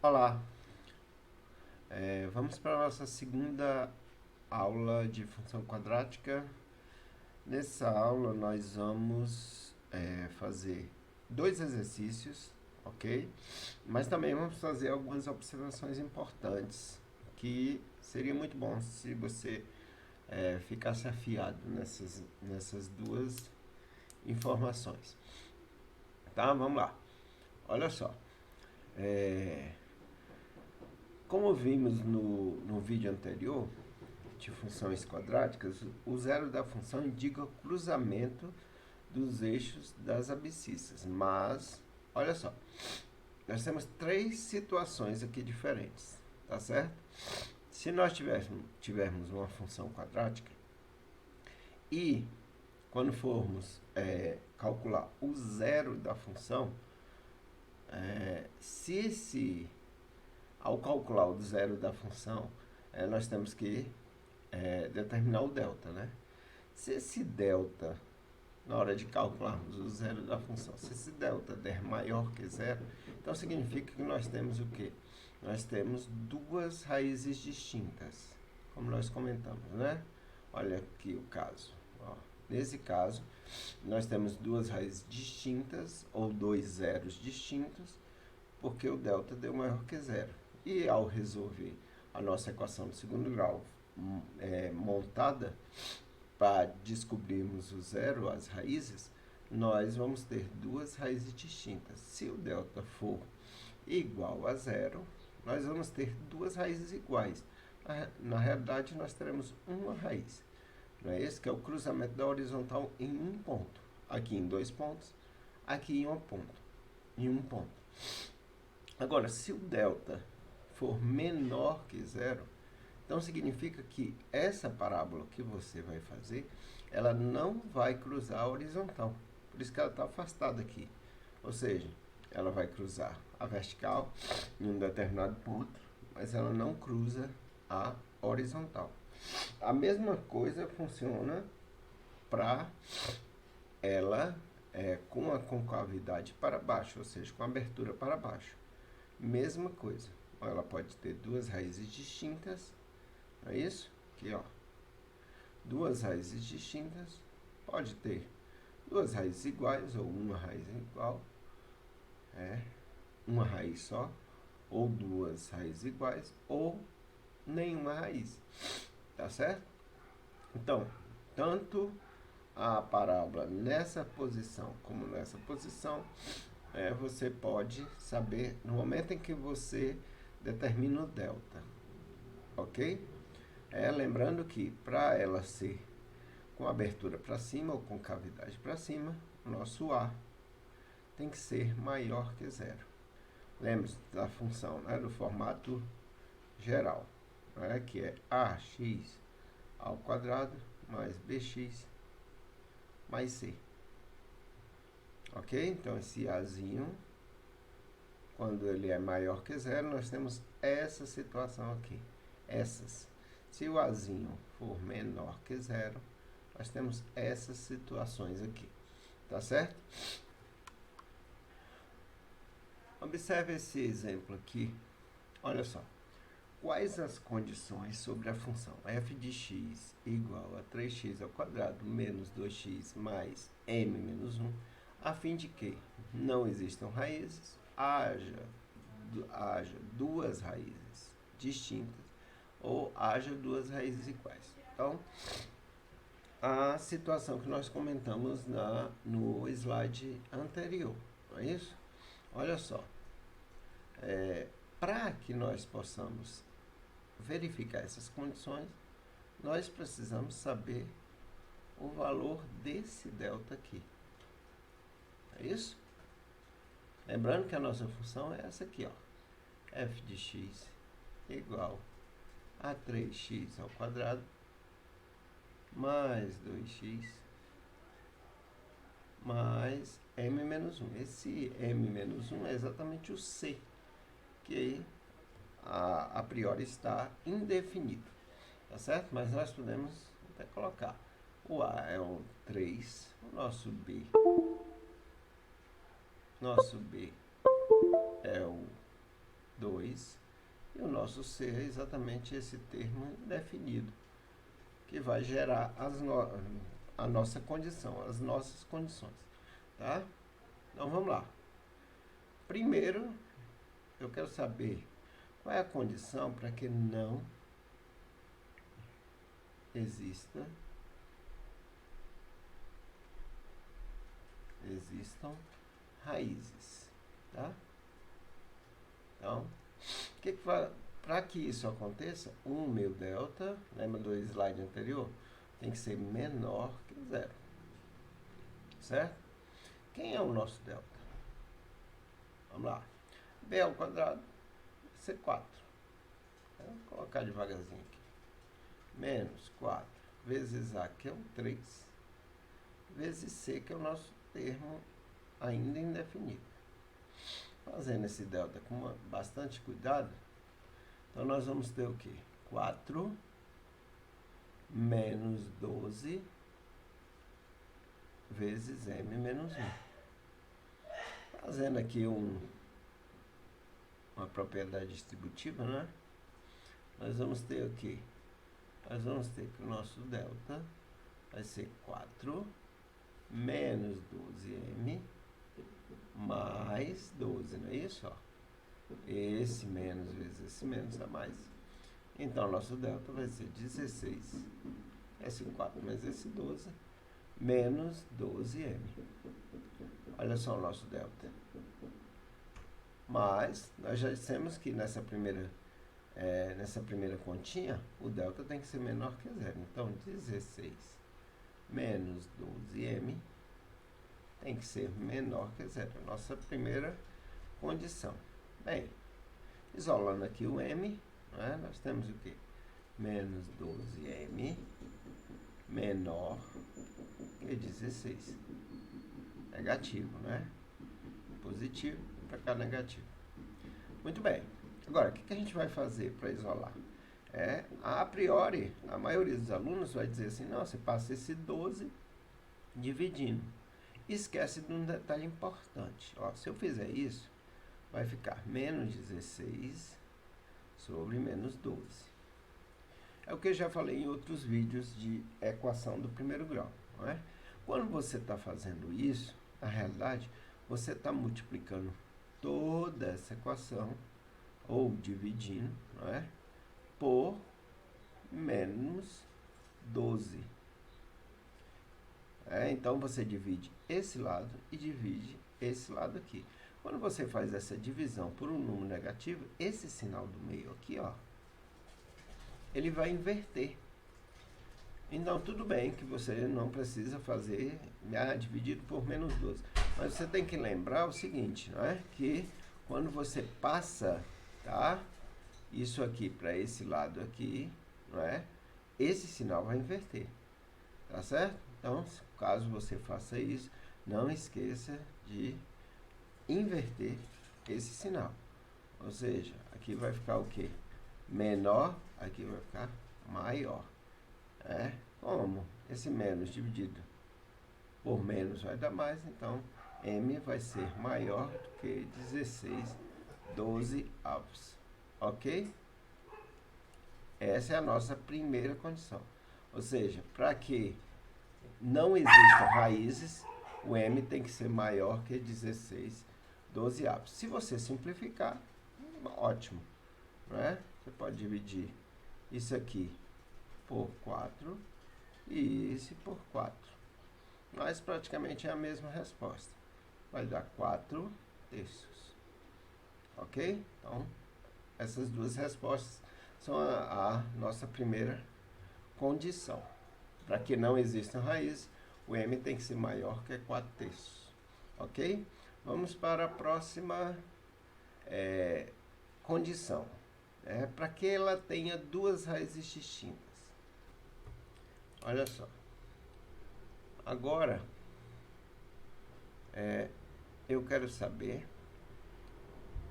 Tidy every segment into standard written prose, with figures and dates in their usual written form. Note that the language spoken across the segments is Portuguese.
Olá, vamos para a nossa segunda aula de função quadrática. Nessa aula nós vamos fazer dois exercícios, ok? Mas também vamos fazer algumas observações importantes que seria muito bom se você ficasse afiado nessas duas informações. Tá? Vamos lá. Olha só. É, Como vimos no vídeo anterior, de funções quadráticas, o zero da função indica o cruzamento dos eixos das abscissas. Mas, olha só, nós temos três situações aqui diferentes, tá certo? Se nós tivermos uma função quadrática e quando formos calcular o zero da função, se ao calcular o zero da função, nós temos que determinar o delta, né? Se esse delta, na hora de calcularmos o zero da função, se esse delta der maior que zero, então significa que nós temos o quê? Nós temos duas raízes distintas, como nós comentamos, né? Olha aqui o caso. Ó. Nesse caso, nós temos duas raízes distintas, ou dois zeros distintos, porque o delta deu maior que zero. E ao resolver a nossa equação de segundo grau montada para descobrirmos o zero, as raízes, nós vamos ter duas raízes distintas. Se o delta for igual a zero, nós vamos ter duas raízes iguais. Na realidade, nós teremos uma raiz. Não é esse que é o cruzamento da horizontal em um ponto. Aqui em dois pontos, aqui em um ponto. Agora, se o delta for menor que zero, então significa que essa parábola que você vai fazer, ela não vai cruzar a horizontal. Por isso que ela está afastada aqui. Ou seja, ela vai cruzar a vertical em um determinado ponto, mas ela não cruza a horizontal. A mesma coisa funciona para ela com a concavidade para baixo, ou seja, com a abertura para baixo. Mesma coisa. Ela pode ter duas raízes distintas. É isso? Aqui, ó. Duas raízes distintas. Pode ter duas raízes iguais ou uma raiz igual. Uma raiz só. Ou duas raízes iguais. Ou nenhuma raiz. Tá certo? Então, tanto a parábola nessa posição como nessa posição, você pode saber no momento em que você determina o delta. Ok? Lembrando que para ela ser com abertura para cima ou com cavidade para cima, o nosso A tem que ser maior que zero. Lembre-se da função, né, do formato geral, né, que é ax ao quadrado mais bx mais c. Ok? Então esse Azinho, quando ele é maior que zero, nós temos essa situação aqui. Se o Azinho for menor que zero, nós temos essas situações aqui. Tá certo? Observe esse exemplo aqui. Olha só. Quais as condições sobre a função f de x igual a 3x ao quadrado menos 2x mais m menos 1, a fim de que não existam raízes, haja duas raízes distintas ou haja duas raízes iguais. Então, a situação que nós comentamos no slide anterior, não é isso? Olha só, para que nós possamos verificar essas condições, nós precisamos saber o valor desse delta aqui. É isso? Lembrando que a nossa função é essa aqui, ó. F de x igual a 3x ao quadrado mais 2x mais m menos 1. Esse m menos 1 é exatamente o c, que a priori está indefinido. Tá certo? Mas nós podemos até colocar. O A é o 3, o nosso B é o 2, e o nosso C é exatamente esse termo indefinido, que vai gerar a nossa condição, as nossas condições, tá? Então, vamos lá. Primeiro, eu quero saber qual é a condição para que não existam raízes, tá? Então, para que isso aconteça, o meu delta, lembra do slide anterior? Tem que ser menor que 0, certo? Quem é o nosso delta? Vamos lá. B ao quadrado, C4. Vou colocar devagarzinho aqui. Menos 4 vezes A, que é um 3, vezes C, que é o nosso termo ainda indefinido. Fazendo esse delta com bastante cuidado, então nós vamos ter o quê? 4 menos 12 vezes M menos 1. Fazendo aqui uma propriedade distributiva, né? Nós vamos ter o quê? Nós vamos ter que o nosso delta vai ser 4 menos 12M mais 12, não é isso? Ó? Esse menos vezes esse menos dá mais. Então, nosso delta vai ser 16, esse 4 mais esse 12, menos 12M. Olha só o nosso delta. Mas, nós já dissemos que nessa primeira continha, o delta tem que ser menor que 0. Então, 16 menos 12M tem que ser menor que 0. Nossa primeira condição. Bem, isolando aqui o M, né, nós temos o quê? Menos 12M menor que 16. Negativo, né? Positivo para cá negativo. Muito bem. Agora, o que a gente vai fazer para isolar? A priori, a maioria dos alunos vai dizer assim, não, você passa esse 12 dividindo. Esquece de um detalhe importante. Ó, se eu fizer isso, vai ficar menos 16 sobre menos 12. É o que eu já falei em outros vídeos de equação do primeiro grau, não é? Quando você está fazendo isso, na realidade, você está multiplicando toda essa equação, ou dividindo, não é? Por menos 12. Então, você divide esse lado e divide esse lado aqui. Quando você faz essa divisão por um número negativo, esse sinal do meio aqui, ó, ele vai inverter. Então, tudo bem que você não precisa fazer dividido por menos 12. Mas você tem que lembrar o seguinte, não é? Que quando você passa, tá, isso aqui para esse lado aqui, não é? Esse sinal vai inverter. Tá certo? Então, caso você faça isso, não esqueça de inverter esse sinal. Ou seja, aqui vai ficar o quê? Menor, aqui vai ficar maior. Como esse menos dividido por menos vai dar mais, então M vai ser maior do que 16 12avos. Ok? Essa é a nossa primeira condição. Ou seja, para que não existam raízes, o M tem que ser maior que 16 12avos. Se você simplificar, ótimo, não é? Você pode dividir isso aqui por 4 e esse por 4. Mas praticamente é a mesma resposta. Vai dar 4 terços. Ok? Então, essas duas respostas são a nossa primeira condição. Para que não existam raízes, o M tem que ser maior que 4 terços. Ok? Vamos para a próxima condição. Para que ela tenha duas raízes distintas. Olha só. Agora, eu quero saber,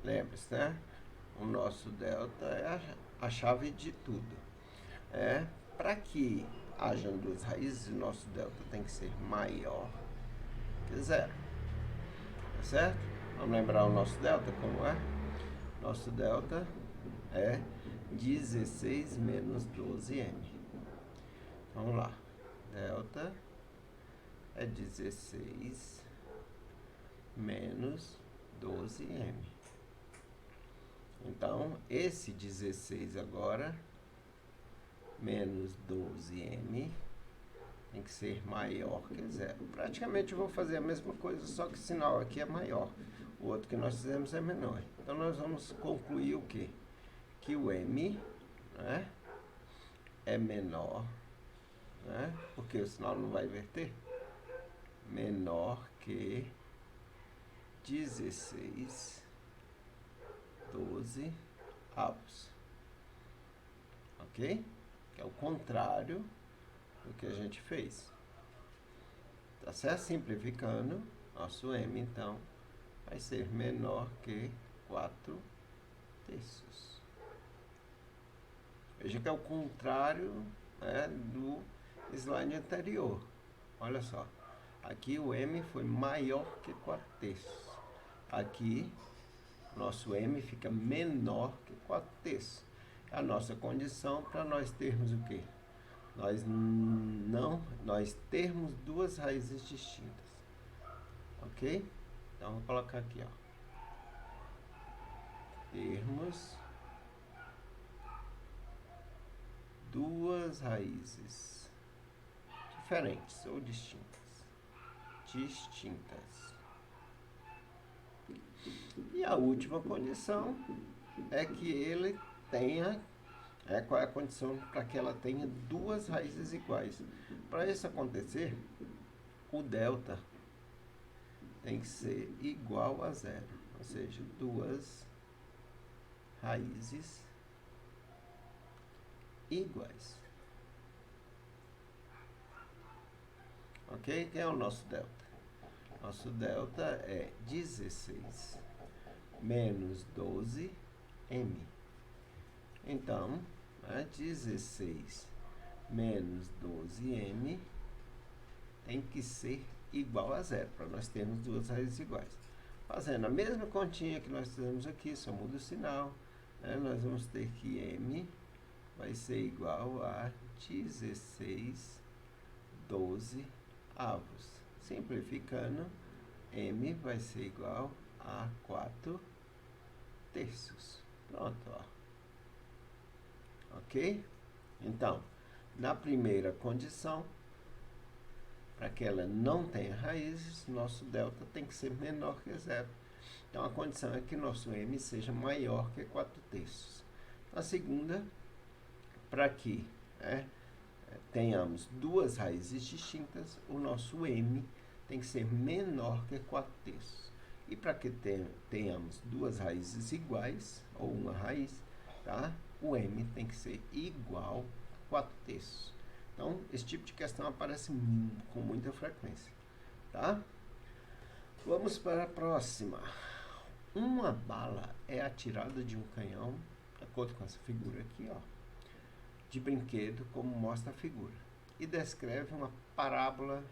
lembre-se, né? O nosso delta é a chave de tudo. Para que hajam duas raízes, o nosso delta tem que ser maior que 0. Tá certo? Vamos lembrar o nosso delta como é? Nosso delta é 16 menos 12m. Vamos lá. Delta é 16 menos 12m. Então, esse 16 agora, menos 12m, tem que ser maior que zero. Praticamente eu vou fazer a mesma coisa, só que o sinal aqui é maior. O outro que nós fizemos é menor. Então, nós vamos concluir o quê? Que o m, né, é menor, né, porque o sinal não vai inverter, menor que 16 12 avos. Ok? Que é o contrário do que a gente fez. Tá certo? Simplificando, nosso m, então, vai ser menor que 4 terços. Veja que é o contrário, né, do slide anterior. Olha só. Aqui o m foi maior que 4 terços. Aqui, nosso m fica menor que 4 terços. A nossa condição para nós termos o quê? Nós termos duas raízes distintas. Ok? Então, vou colocar aqui, ó. Termos duas raízes diferentes ou distintas. E a última condição é que ele tenha... qual é a condição para que ela tenha duas raízes iguais? Para isso acontecer, o delta tem que ser igual a zero. Ou seja, duas raízes iguais. Ok? Quem é o nosso delta? Nosso delta é 16 menos 12m. Então, 16 menos 12m tem que ser igual a zero, para nós termos duas raízes iguais. Fazendo a mesma continha que nós fizemos aqui, só muda o sinal, né? Nós vamos ter que m vai ser igual a 16 12 avos. Simplificando, m vai ser igual a 4 terços. Pronto, ó. Ok? Então, na primeira condição, para que ela não tenha raízes, nosso delta tem que ser menor que zero. Então, a condição é que nosso m seja maior que 4 terços. A segunda, para que tenhamos duas raízes distintas, o nosso m tem que ser menor que 4 terços. E para que tenhamos duas raízes iguais, ou uma raiz, tá? O m tem que ser igual a 4 terços. Então, esse tipo de questão aparece com muita frequência, tá? Vamos para a próxima. Uma bala é atirada de um canhão, de acordo com essa figura aqui, ó, de brinquedo, como mostra a figura, e descreve uma parábola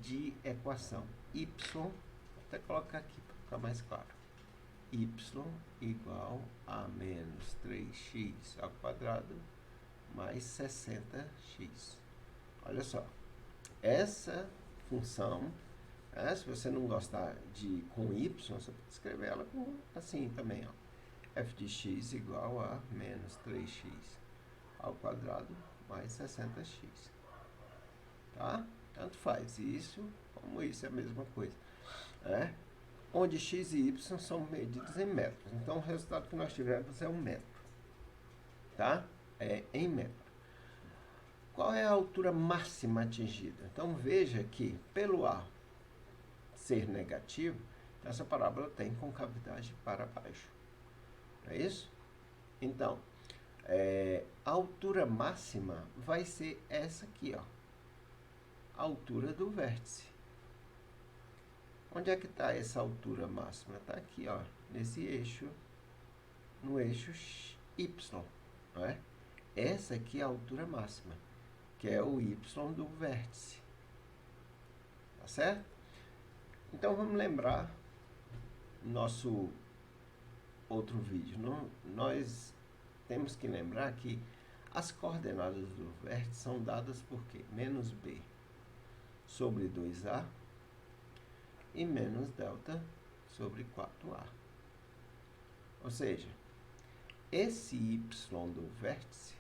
de equação y, vou até colocar aqui para ficar mais claro, y igual a menos 3x ao quadrado mais 60x. Olha só, essa função, se você não gostar de com y, você pode escrever ela assim também, ó, f de x igual a menos 3x ao quadrado mais 60x. Tá? Tanto faz isso como isso, é a mesma coisa. Onde x e y são medidas em metros. Então, o resultado que nós tivemos é um metro. Tá? É em metro. Qual é a altura máxima atingida? Então, veja que, pelo A ser negativo, essa parábola tem concavidade para baixo. Não é isso? Então, a altura máxima vai ser essa aqui, ó. A altura do vértice. Onde é que está essa altura máxima? Está aqui, ó, nesse eixo, no eixo y, não é? Essa aqui é a altura máxima, que é o y do vértice. Tá certo? Então, vamos lembrar nosso outro vídeo. Nós temos que lembrar que as coordenadas do vértice são dadas por quê? Menos b sobre 2a e menos delta sobre 4a. Ou seja, esse y do vértice,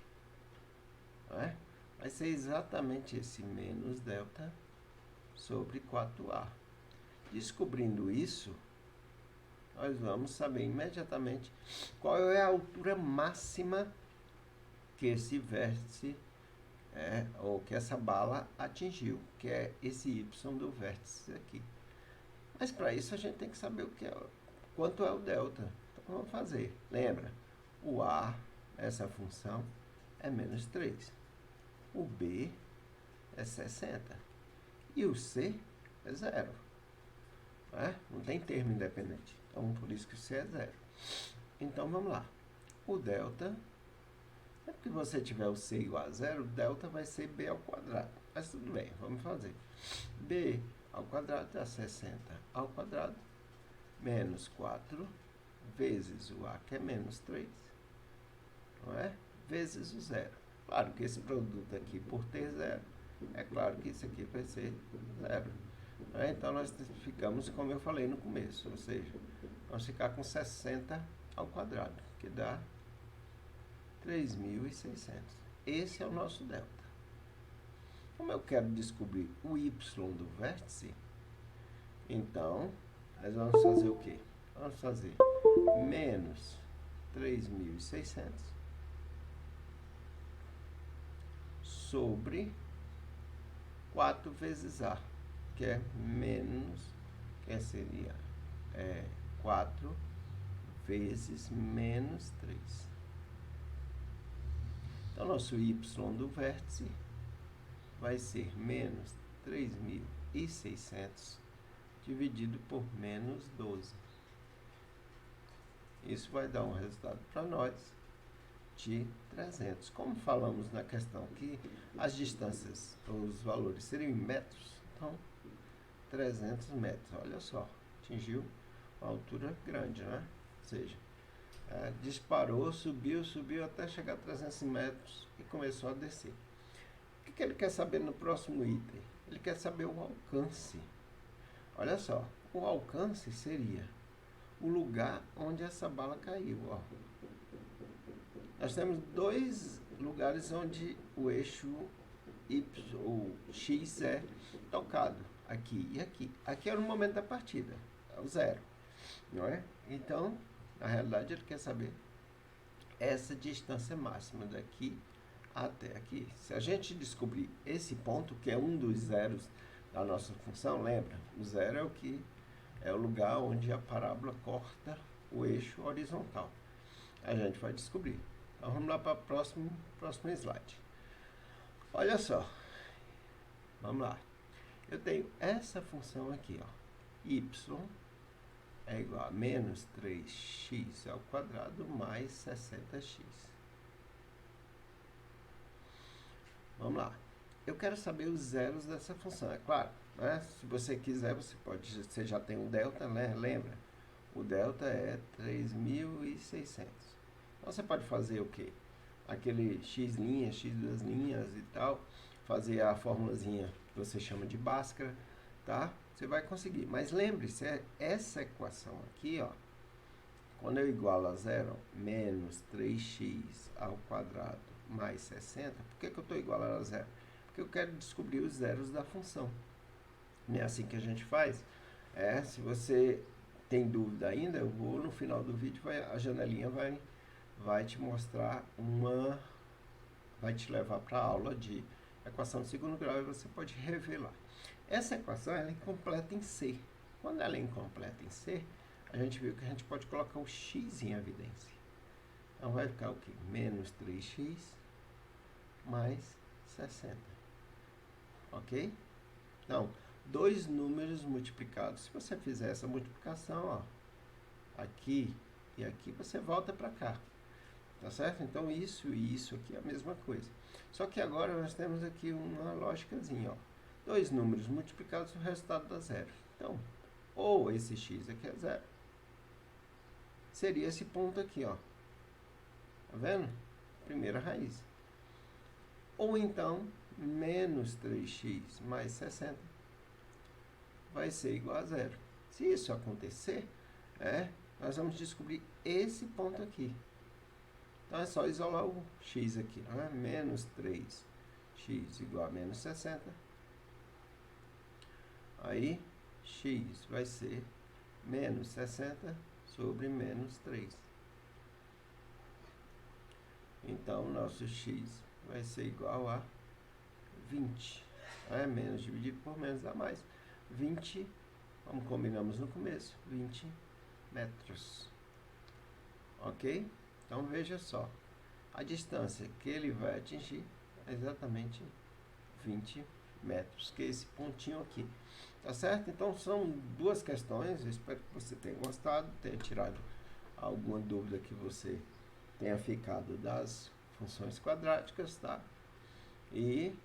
né, vai ser exatamente esse menos delta sobre 4a. Descobrindo isso, nós vamos saber imediatamente qual é a altura máxima que esse vértice, ou que essa bala atingiu, que é esse y do vértice aqui. Mas para isso a gente tem que saber quanto é o delta. Então vamos fazer. Lembra? O a, essa função, é menos 3. O b é 60. E o c é 0. Não tem termo independente. Então por isso que o c é 0. Então vamos lá. O delta, sempre que você tiver o c igual a 0, o delta vai ser b ao quadrado. Mas tudo bem, vamos fazer. B ao quadrado dá 60 ao quadrado menos 4 vezes o a, que é menos 3, não é? Vezes o 0. Claro que esse produto aqui, por ter 0, é claro que isso aqui vai ser 0. Então nós ficamos, como eu falei no começo, ou seja, vamos ficar com 60 ao quadrado, que dá 3.600. Esse é o nosso delta. Como eu quero descobrir o y do vértice, então, nós vamos fazer o quê? Vamos fazer menos 3.600 sobre 4 vezes a, que é menos, que seria 4 vezes menos 3. Então, nosso y do vértice vai ser menos 3.600 dividido por menos 12. Isso vai dar um resultado para nós de 300. Como falamos na questão que as distâncias, os valores seriam em metros, então 300 metros. Olha só, atingiu uma altura grande, né? Ou seja, disparou, subiu até chegar a 300 metros e começou a descer. O que ele quer saber no próximo item? Ele quer saber o alcance. Olha só, o alcance seria o lugar onde essa bala caiu. Ó. Nós temos dois lugares onde o eixo Y, ou X é tocado, aqui e aqui. Aqui é no momento da partida, é o 0, não é? Então, na realidade, ele quer saber essa distância máxima daqui até aqui. Se a gente descobrir esse ponto, que é um dos zeros da nossa função, lembra? O 0 é o lugar onde a parábola corta o eixo horizontal. A gente vai descobrir. Então vamos lá para o próximo slide. Olha só. Vamos lá. Eu tenho essa função aqui, ó. Y é igual a menos 3x ao quadrado mais 60x. Vamos lá. Eu quero saber os zeros dessa função, é claro. Né? Se você quiser, você já tem um delta, né? Lembra? O delta é 3.600. Então, você pode fazer o quê? Aquele x', x2' e tal. Fazer a formulazinha que você chama de Bhaskara, tá? Você vai conseguir. Mas lembre-se, essa equação aqui, ó. Quando eu igualo a zero, menos 3x ao quadrado mais 60. Por que eu estou igualando a zero? Porque eu quero descobrir os zeros da função. Não é assim que a gente faz. Se você tem dúvida ainda, eu vou no final do vídeo, a janelinha vai te mostrar vai te levar para a aula de equação de segundo grau e você pode rever lá. Essa equação ela é incompleta em C. Quando ela é incompleta em C, a gente viu que a gente pode colocar o x em evidência. Então vai ficar o quê? Menos 3x mais 60. Ok? Então, dois números multiplicados. Se você fizer essa multiplicação, ó, aqui e aqui, você volta para cá. Tá certo? Então, isso e isso aqui é a mesma coisa. Só que agora nós temos aqui uma lógicazinha, ó. Dois números multiplicados, o resultado dá zero. Então, ou esse x aqui é zero. seria esse ponto aqui, ó. Tá vendo? Primeira raiz. Ou então, menos 3x mais 60 vai ser igual a zero. Se isso acontecer, nós vamos descobrir esse ponto aqui. Então é só isolar o x aqui, né? Menos 3x igual a menos 60. Aí, x vai ser menos 60 sobre menos 3. Então, nosso x vai ser igual a 20. Menos dividido por menos dá mais. 20, como combinamos no começo, 20 metros. Ok? Então, veja só. A distância que ele vai atingir é exatamente 20 metros, que é esse pontinho aqui. Tá certo? Então, são duas questões. Eu espero que você tenha gostado, tenha tirado alguma dúvida que você tenha ficado das funções quadráticas, tá? E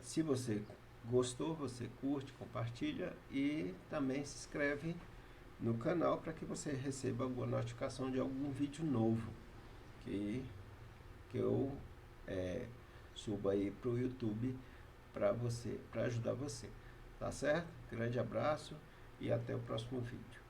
se você gostou, você curte, compartilha e também se inscreve no canal para que você receba alguma notificação de algum vídeo novo que eu subo aí para o YouTube para ajudar você. Tá certo? Grande abraço e até o próximo vídeo.